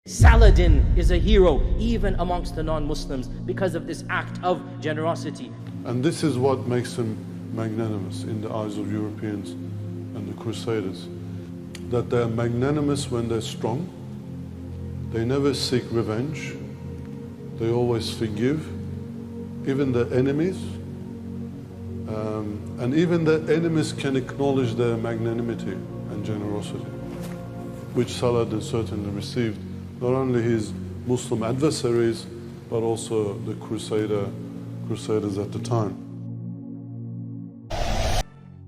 Saladin is a hero even amongst the non-Muslims because of this act of generosity. And this is what makes him magnanimous in the eyes of Europeans and the Crusaders. That they're magnanimous when they're strong. They never seek revenge. They always forgive, even their enemies. And even their enemies can acknowledge their magnanimity and generosity, which Saladin certainly received, not only his Muslim adversaries, but also the Crusaders at the time.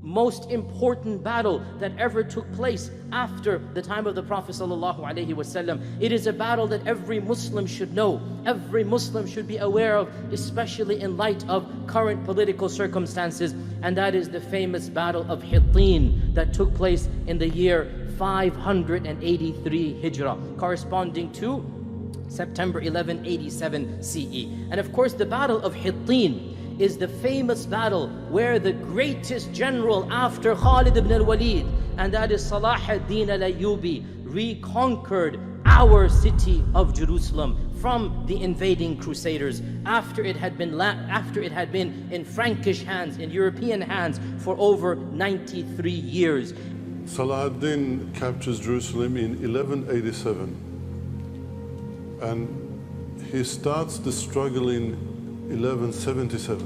Most important battle that ever took place after the time of the Prophet ﷺ. It is a battle that every Muslim should know, every Muslim should be aware of, especially in light of current political circumstances, and that is the famous Battle of Hittin that took place in the year 583 Hijrah, corresponding to September 1187 CE. And of course, the Battle of Hittin is the famous battle where the greatest general after Khalid ibn al-Walid, and that is Salah ad-Din al-Ayyubi, reconquered our city of Jerusalem from the invading Crusaders after it had been in Frankish hands, in European hands for over 93 years. Salah ad-Din captures Jerusalem in 1187, and he starts the struggle in 1177.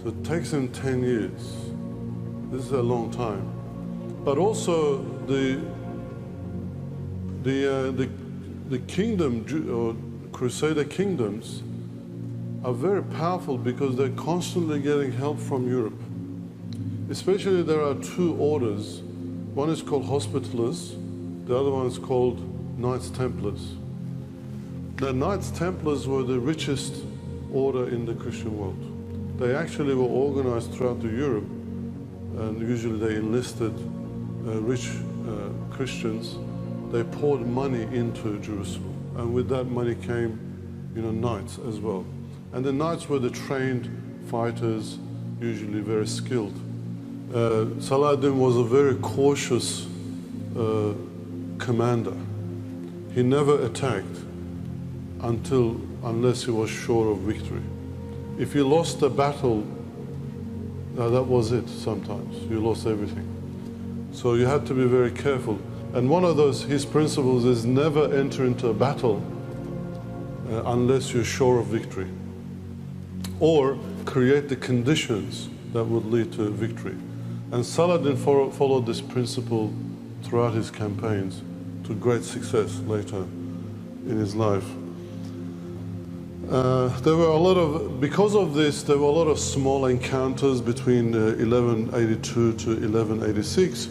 So it takes him 10 years. This is a long time. But also the kingdom or Crusader kingdoms are very powerful because they're constantly getting help from Europe. Especially there are two orders. One is called Hospitallers, the other one is called Knights Templars. The Knights Templars were the richest order in the Christian world. They actually were organized throughout Europe, and usually they enlisted rich Christians. They poured money into Jerusalem, and with that money came, knights as well. And the knights were the trained fighters, usually very skilled. Saladin was a very cautious commander. He never attacked unless he was sure of victory. If you lost a battle, that was it sometimes. You lost everything. So you had to be very careful. And one of his principles is never enter into a battle unless you're sure of victory, or create the conditions that would lead to victory. And Saladin followed this principle throughout his campaigns to great success later in his life. Because of this, there were a lot of small encounters between 1182 to 1186.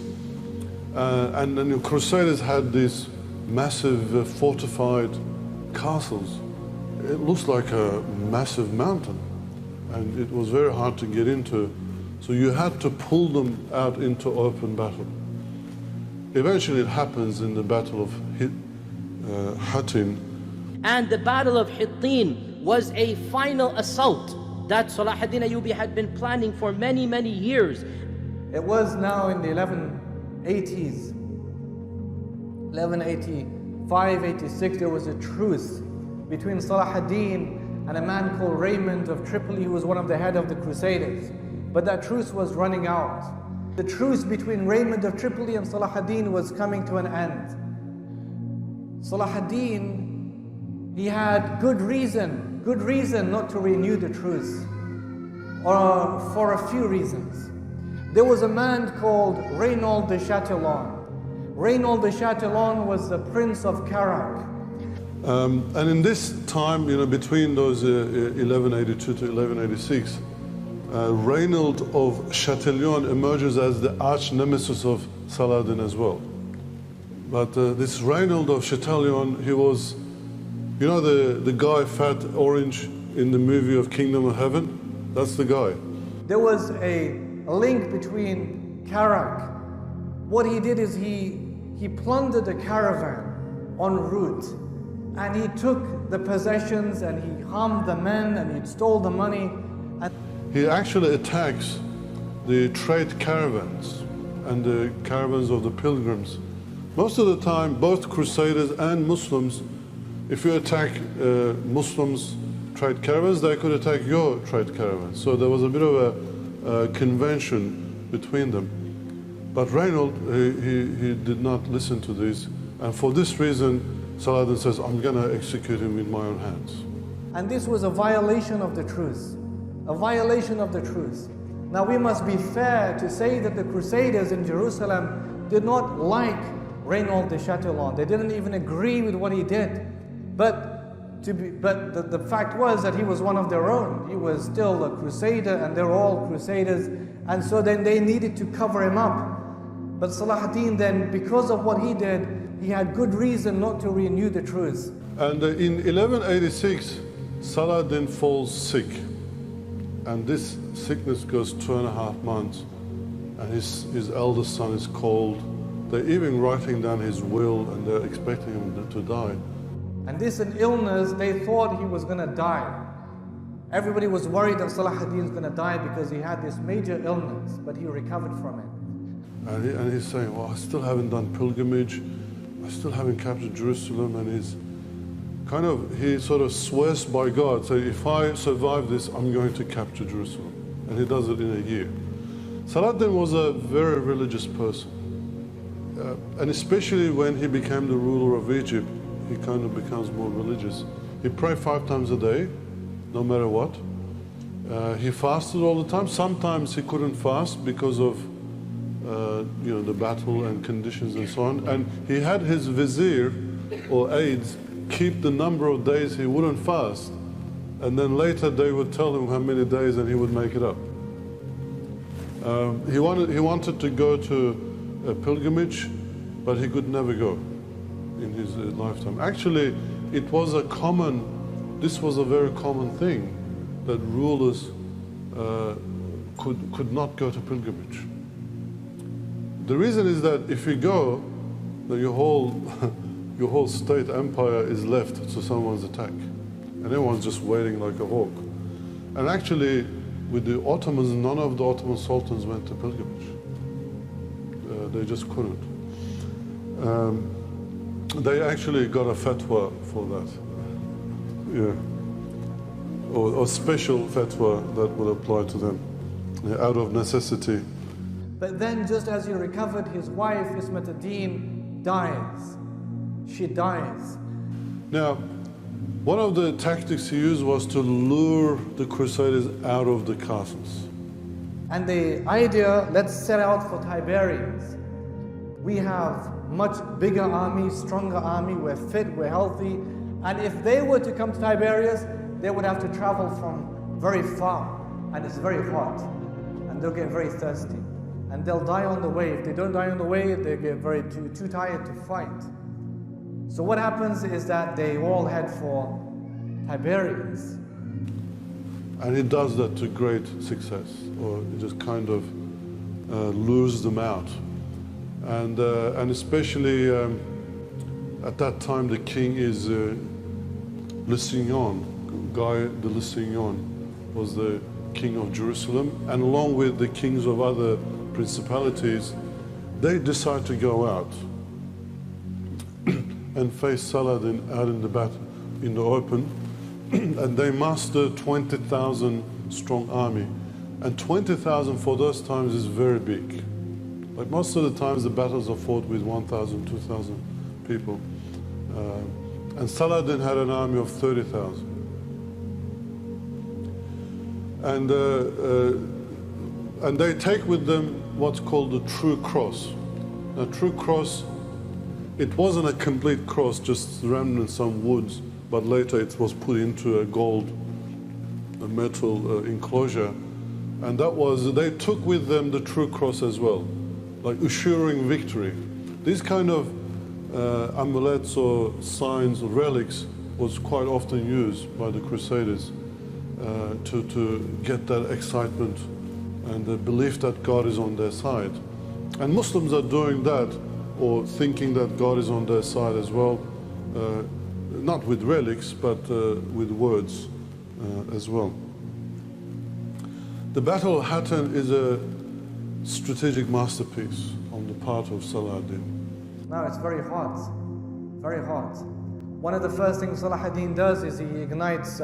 And then the Crusaders had these massive fortified castles. It looks like a massive mountain, and it was very hard to get into. So you had to pull them out into open battle. Eventually it happens in the Battle of Hattin. And the Battle of Hittin was a final assault that Salah ad-Din Ayyubi had been planning for many, many years. It was now in the 1180s, 1185, 86, there was a truce between Salah ad-Din and a man called Raymond of Tripoli, who was one of the head of the Crusaders. But that truce was running out. The truce between Raymond of Tripoli and Salah ad-Din was coming to an end. Salah ad-Din, he had good reason not to renew the truce, or for a few reasons. There was a man called Reynaud de Chatillon. Reynaud de Chatillon was the Prince of Carac. And in this time, between those 1182 to 1186, Reynaud of Chatillon emerges as the arch nemesis of Saladin as well. But this Reynaud of Chatillon, he was, the guy, fat orange in the movie of Kingdom of Heaven? That's the guy. There was a link between Carac. What he did is he plundered a caravan en route, and he took the possessions, and he harmed the men, and he stole the money. He actually attacks the trade caravans and the caravans of the pilgrims Most of the time, both Crusaders and Muslims, if you attack Muslims' trade caravans, they could attack your trade caravan. So there was a bit of a convention between them. But Reynold, he did not listen to this. And for this reason, Saladin says, I'm going to execute him with my own hands. And this was a violation of the truce. A violation of the truce. Now we must be fair to say that the Crusaders in Jerusalem did not like Reynold de Chatillon. They didn't even agree with what he did. But the fact was that he was one of their own. He was still a Crusader, and they're all Crusaders. And so then they needed to cover him up. But Salah ad-Din then, because of what he did, he had good reason not to renew the truce. And in 1186, Saladin falls sick. And this sickness goes 2.5 months. And his eldest son is cold. They're even writing down his will, and they're expecting him to die. And this an illness, they thought he was going to die. Everybody was worried that Salah ad-Din is going to die because he had this major illness, but he recovered from it. And he's saying, well, I still haven't done pilgrimage. I still haven't captured Jerusalem. And he sort of swears by God, say, if I survive this, I'm going to capture Jerusalem. And he does it in a year. Saladin was a very religious person. And especially when he became the ruler of Egypt, he kind of becomes more religious. He prayed 5 times a day, no matter what. He fasted all the time. Sometimes he couldn't fast because of the battle and conditions and so on. And he had his vizier or aides keep the number of days he wouldn't fast. And then later they would tell him how many days and he would make it up. He wanted to go to a pilgrimage, but he could never go in his lifetime. Actually, this was a very common thing, that rulers could not go to pilgrimage. The reason is that if you go, then your whole state empire is left to someone's attack. And everyone's just waiting like a hawk. And actually, with the Ottomans, none of the Ottoman sultans went to pilgrimage. They just couldn't. They actually got a fatwa for that. Yeah. Or special fatwa that would apply to them, out of necessity. But then, just as he recovered, his wife, Ismat ad-Din, dies. She dies. Now, one of the tactics he used was to lure the Crusaders out of the castles. And the idea, let's set out for Tiberias. We have much bigger army, stronger army, we're fit, we're healthy. And if they were to come to Tiberias, they would have to travel from very far. And it's very hot. And they'll get very thirsty. And they'll die on the way. If they don't die on the way, they get too tired to fight. So what happens is that they all head for Tiberias. And he does that to great success, or he just kind of lures them out. And especially at that time, the king is Lusignan. Guy de Lusignan was the king of Jerusalem, and along with the kings of other principalities, they decide to go out and face Saladin out in the battle, in the open, and they muster 20,000 strong army. And 20,000 for those times is very big. Like most of the times the battles are fought with 1,000, 2,000 people. And Saladin had an army of 30,000. And they take with them what's called the true cross. Now, true cross, it wasn't a complete cross, just remnants on woods, but later it was put into a metal enclosure. And that was, they took with them the true cross as well, like assuring victory. These kind of amulets or signs or relics was quite often used by the Crusaders to get that excitement and the belief that God is on their side. And Muslims are doing that, or thinking that God is on their side as well, not with relics, but with words as well. The Battle of Hattin is a strategic masterpiece on the part of Salah ad-Din. Now it's very hot, very hot. One of the first things Salah ad-Din does is he ignites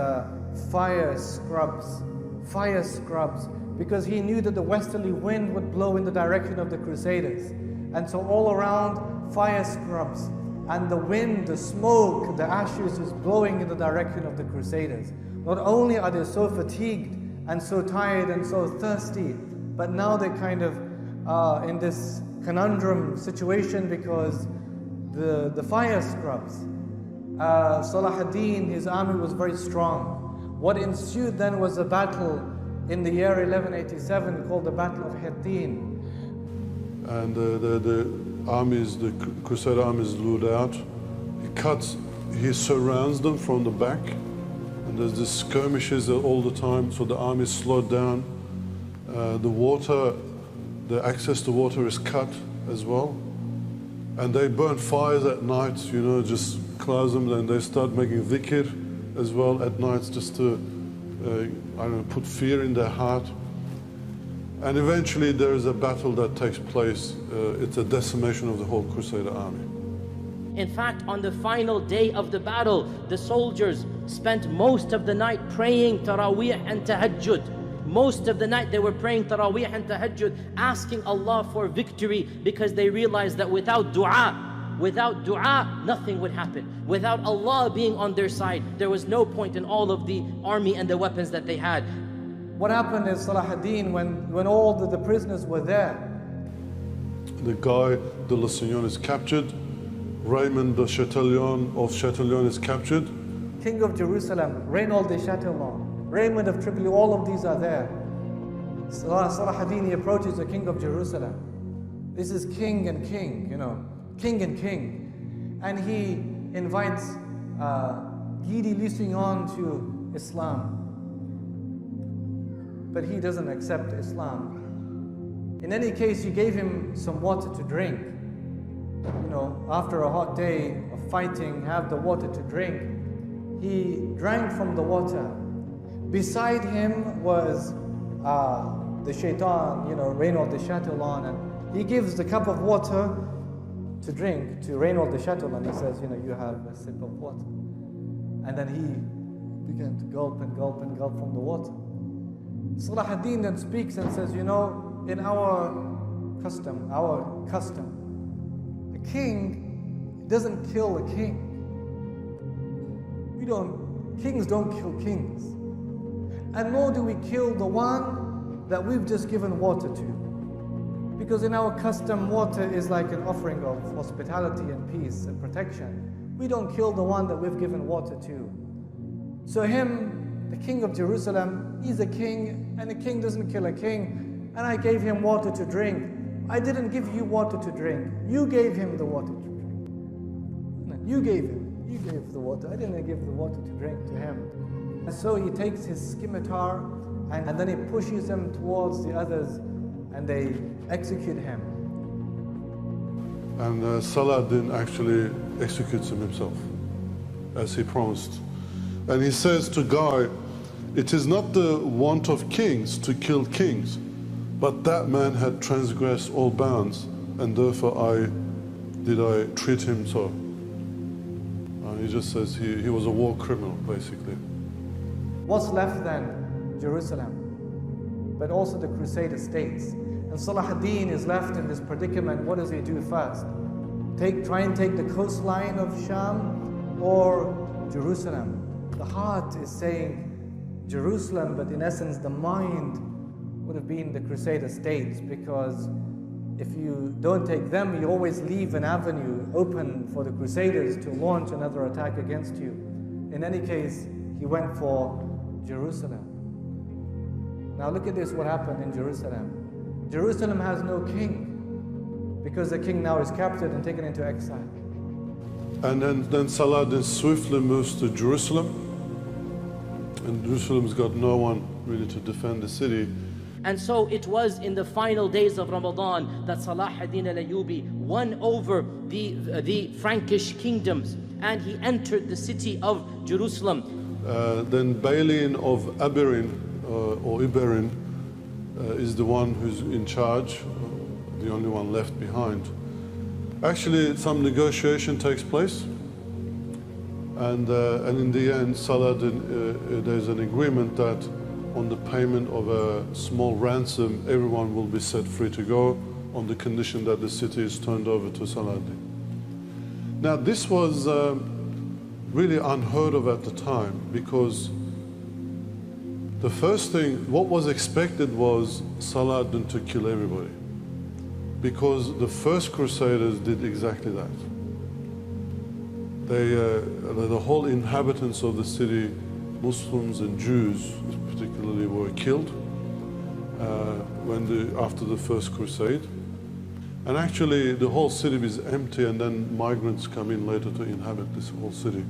fire scrubs, because he knew that the westerly wind would blow in the direction of the Crusaders. And so all around, fire scrubs. And the wind, the smoke, the ashes is blowing in the direction of the Crusaders. Not only are they so fatigued and so tired and so thirsty, but now they're kind of in this conundrum situation because the fire scrubs. Salah ad-Din, his army was very strong. What ensued then was a battle in the year 1187 called the Battle of Hittin. And the Crusader armies lured out. He surrounds them from the back, and there's this skirmishes all the time, so the army is slowed down. The access to water is cut as well. And they burn fires at night, just close them, and they start making dhikr as well at night, just to, put fear in their heart. And eventually there is a battle that takes place. It's a decimation of the whole Crusader army. In fact, on the final day of the battle, the soldiers spent most of the night praying Taraweeh and Tahajjud. Most of the night they were praying Taraweeh and Tahajjud, asking Allah for victory, because they realized that without dua, nothing would happen. Without Allah being on their side, there was no point in all of the army and the weapons that they had. What happened is Salah ad-Din, when all the prisoners were there, the Guy de Lusignan is captured, Raymond de Chatillon of Chatillon is captured. King of Jerusalem, Reynaud de Chatillon, Raymond of Tripoli, all of these are there. Salah ad-Din, he approaches the king of Jerusalem. This is king and king, king and king. And he invites Guy de Lusignan to Islam. But he doesn't accept Islam. In any case, he gave him some water to drink. After a hot day of fighting, have the water to drink. He drank from the water. Beside him was the shaitan, Reynaud de Chatillon, and he gives the cup of water to drink to Reynaud de Chatillon. He says, you have a sip of water. And then he began to gulp and gulp and gulp from the water. Salah ad-Din then speaks and says, in our custom, a king doesn't kill a king. Kings don't kill kings. And nor do we kill the one that we've just given water to. Because in our custom, water is like an offering of hospitality and peace and protection. We don't kill the one that we've given water to. So him, the king of Jerusalem, he's a king, and a king doesn't kill a king. And I gave him water to drink. I didn't give you water to drink. You gave him the water to drink. You gave the water. I didn't give the water to drink to him. And so he takes his scimitar and then he pushes him towards the others and they execute him. And Salah ad-Din actually executes him himself, as he promised. And he says to Guy, it is not the want of kings to kill kings, but that man had transgressed all bounds, and therefore I treat him so. He just says he was a war criminal, basically. What's left then? Jerusalem, but also the Crusader states. And Salah ad-Din is left in this predicament. What does he do first? Try and take the coastline of Sham or Jerusalem? The heart is saying Jerusalem, but in essence the mind would have been the Crusader states, because if you don't take them, you always leave an avenue open for the Crusaders to launch another attack against you. In any case, he went for Jerusalem. Now look at this, what happened in Jerusalem. Jerusalem has no king, because the king now is captured and taken into exile. And then Salah ad-Din swiftly moves to Jerusalem, and Jerusalem's got no one really to defend the city. And so it was in the final days of Ramadan that Salah ad-Din al-Ayyubi won over the Frankish kingdoms, and he entered the city of Jerusalem. Then Balin of Abirin, or Iberin, is the one who's in charge, the only one left behind. Actually, some negotiation takes place, and in the end, Saladin, there's an agreement that on the payment of a small ransom, everyone will be set free to go on the condition that the city is turned over to Saladin. Now, this was really unheard of at the time, because the first thing, what was expected was Saladin to kill everybody, because the first Crusaders did exactly that. The whole inhabitants of the city, Muslims and Jews particularly, were killed after the first crusade. And actually the whole city is empty, and then migrants come in later to inhabit this whole city.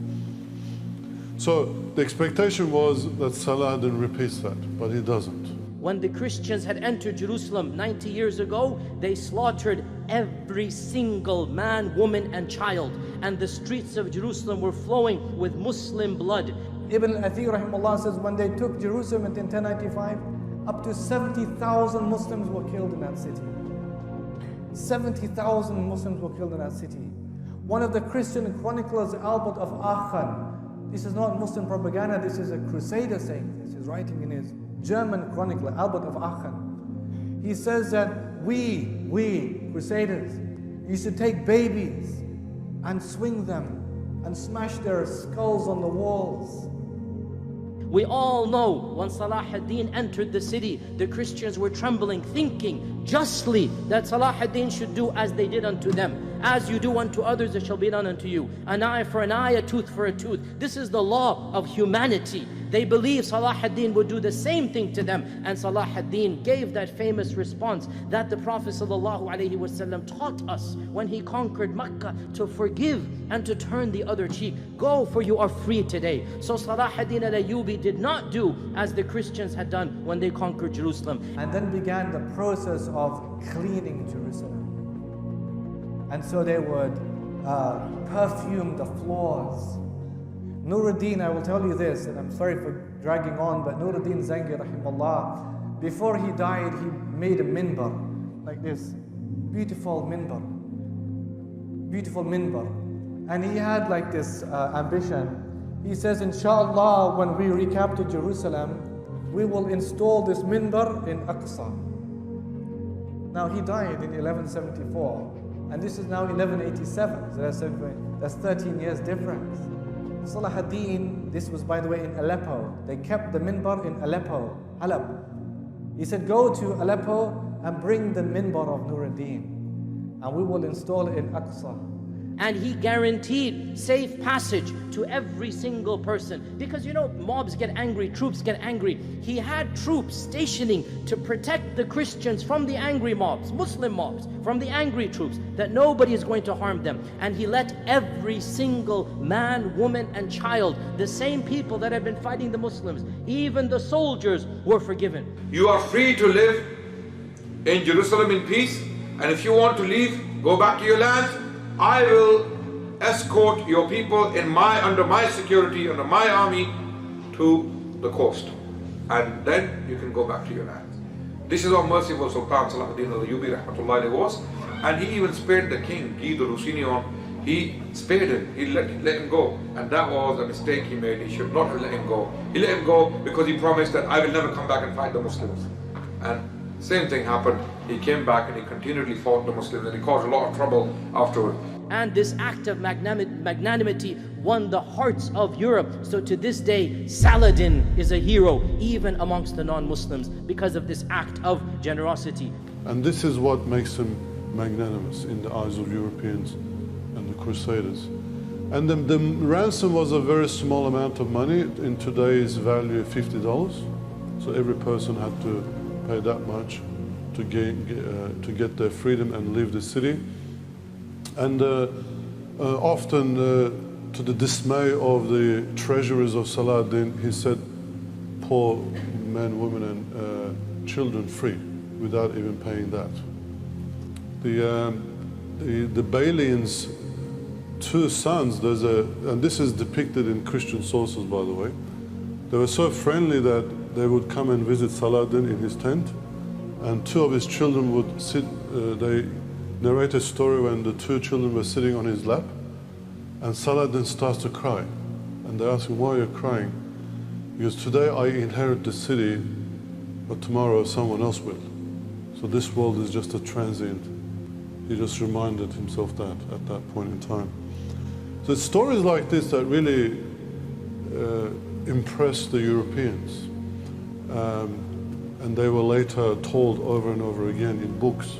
So the expectation was that Saladin repeats that, but he doesn't. When the Christians had entered Jerusalem 90 years ago, they slaughtered every single man, woman and child, and the streets of Jerusalem were flowing with Muslim blood. Ibn al-Athir rahimahullah says when they took Jerusalem in 1095, up to 70,000 Muslims were killed in that city. 70,000 Muslims were killed in that city. One of the Christian chroniclers, Albert of Aachen, this is not Muslim propaganda, this is a crusader saying this, he's writing in his German chronicler, Albert of Aachen. He says that we crusaders used to take babies and swing them and smash their skulls on the walls. We all know when Salah ad-Din entered the city, the Christians were trembling, thinking justly that Salah ad-Din should do as they did unto them. As you do unto others, it shall be done unto you. An eye for an eye, a tooth for a tooth. This is the law of humanity. They believed Salah ad-Din would do the same thing to them. And Salah ad-Din gave that famous response that the Prophet ﷺ taught us when he conquered Mecca, to forgive and to turn the other cheek. Go, for you are free today. So Salah ad-Din al-Ayyubi did not do as the Christians had done when they conquered Jerusalem. And then began the process of cleaning Jerusalem. And so they would perfume the floors. Nuruddin, I will tell you this, and I'm sorry for dragging on, but Nuruddin Zangi rahimahullah, before he died, he made a minbar, like this, beautiful minbar. And he had like this ambition. He says, inshallah, when we recapture Jerusalem, we will install this minbar in Aqsa. Now he died in 1174, and this is now 1187, so that's 13 years difference. Salah ad-Din, this was by the way in Aleppo. They kept the minbar in Aleppo, Halab. He said, go to Aleppo and bring the minbar of Nuruddin, and we will install it in Aqsa. And he guaranteed safe passage to every single person. Because you know, mobs get angry, troops get angry. He had troops stationing to protect the Christians from the angry mobs, Muslim mobs, from the angry troops, that nobody is going to harm them. And he let every single man, woman and child, the same people that have been fighting the Muslims, even the soldiers, were forgiven. You are free to live in Jerusalem in peace, and if you want to leave, go back to your land. I will escort your people under my security, under my army, to the coast. And then you can go back to your land. This is how merciful Sultan Salahuddin al-Ayyubi rahmatullahi was. And he even spared the king, Guy de Lusignan. He spared him, he let him go. And that was a mistake he made. He should not have let him go. He let him go because he promised that I will never come back and fight the Muslims. And same thing happened. He came back and he continually fought the Muslims, and he caused a lot of trouble afterward. And this act of magnanimity won the hearts of Europe. So to this day, Saladin is a hero even amongst the non-Muslims because of this act of generosity. And this is what makes him magnanimous in the eyes of Europeans and the Crusaders. And the ransom was a very small amount of money, in today's value $50. So every person had to pay that much to get their freedom and leave the city. And often, to the dismay of the treasurers of Saladin, he set poor men, women, and children free without even paying that. The Balians' two sons, and this is depicted in Christian sources, by the way, they were so friendly that they would come and visit Saladin in his tent, and two of his children would sit, narrate a story when the two children were sitting on his lap, and Saladin starts to cry. And they ask him, why are you crying? He goes, today I inherit the city, but tomorrow someone else will. So this world is just a transient. He just reminded himself that at that point in time. So it's stories like this that really impressed the Europeans. And they were later told over and over again in books.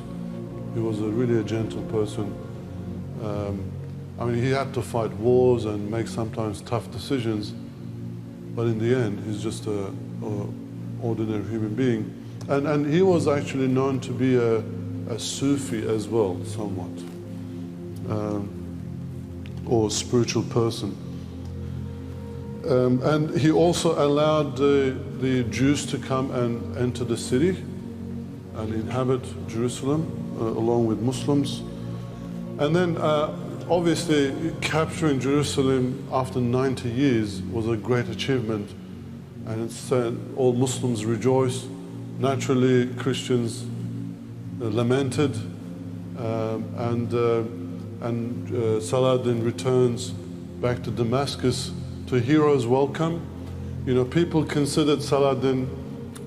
He was really a gentle person. I mean, he had to fight wars and make sometimes tough decisions, but in the end, he's just an ordinary human being. And he was actually known to be a Sufi as well, somewhat, or a spiritual person. And he also allowed the Jews to come and enter the city and inhabit Jerusalem along with Muslims. And then obviously capturing Jerusalem after 90 years was a great achievement, and it said all Muslims rejoiced. Naturally, Christians lamented, and Saladin returns back to Damascus to a hero's welcome. You know, people considered Saladin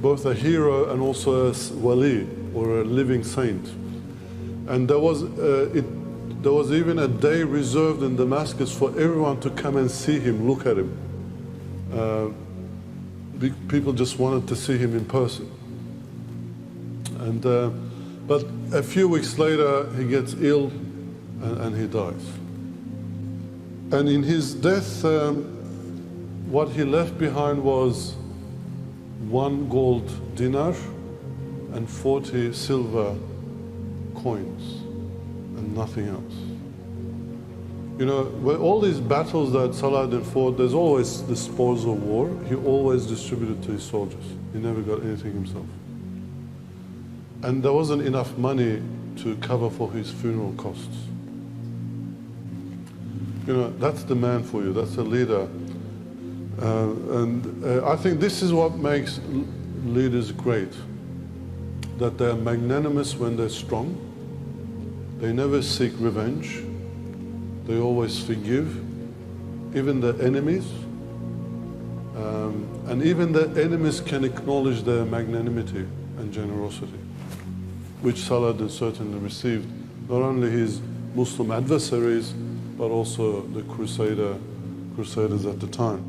both a hero and also a wali, or a living saint. And there was even a day reserved in Damascus for everyone to come and see him, look at him. People just wanted to see him in person. And but a few weeks later, he gets ill and he dies. And in his death, what he left behind was 1 gold dinar and 40 silver coins, and nothing else. You know, with all these battles that Saladin fought, there's always the spoils of war. He always distributed to his soldiers. He never got anything himself. And there wasn't enough money to cover for his funeral costs. You know, that's the man for you, that's the leader. I think this is what makes leaders great, that they're magnanimous when they're strong. They never seek revenge. They always forgive, even their enemies. And even the enemies can acknowledge their magnanimity and generosity, which Saladin certainly received, not only his Muslim adversaries, but also the Crusaders at the time.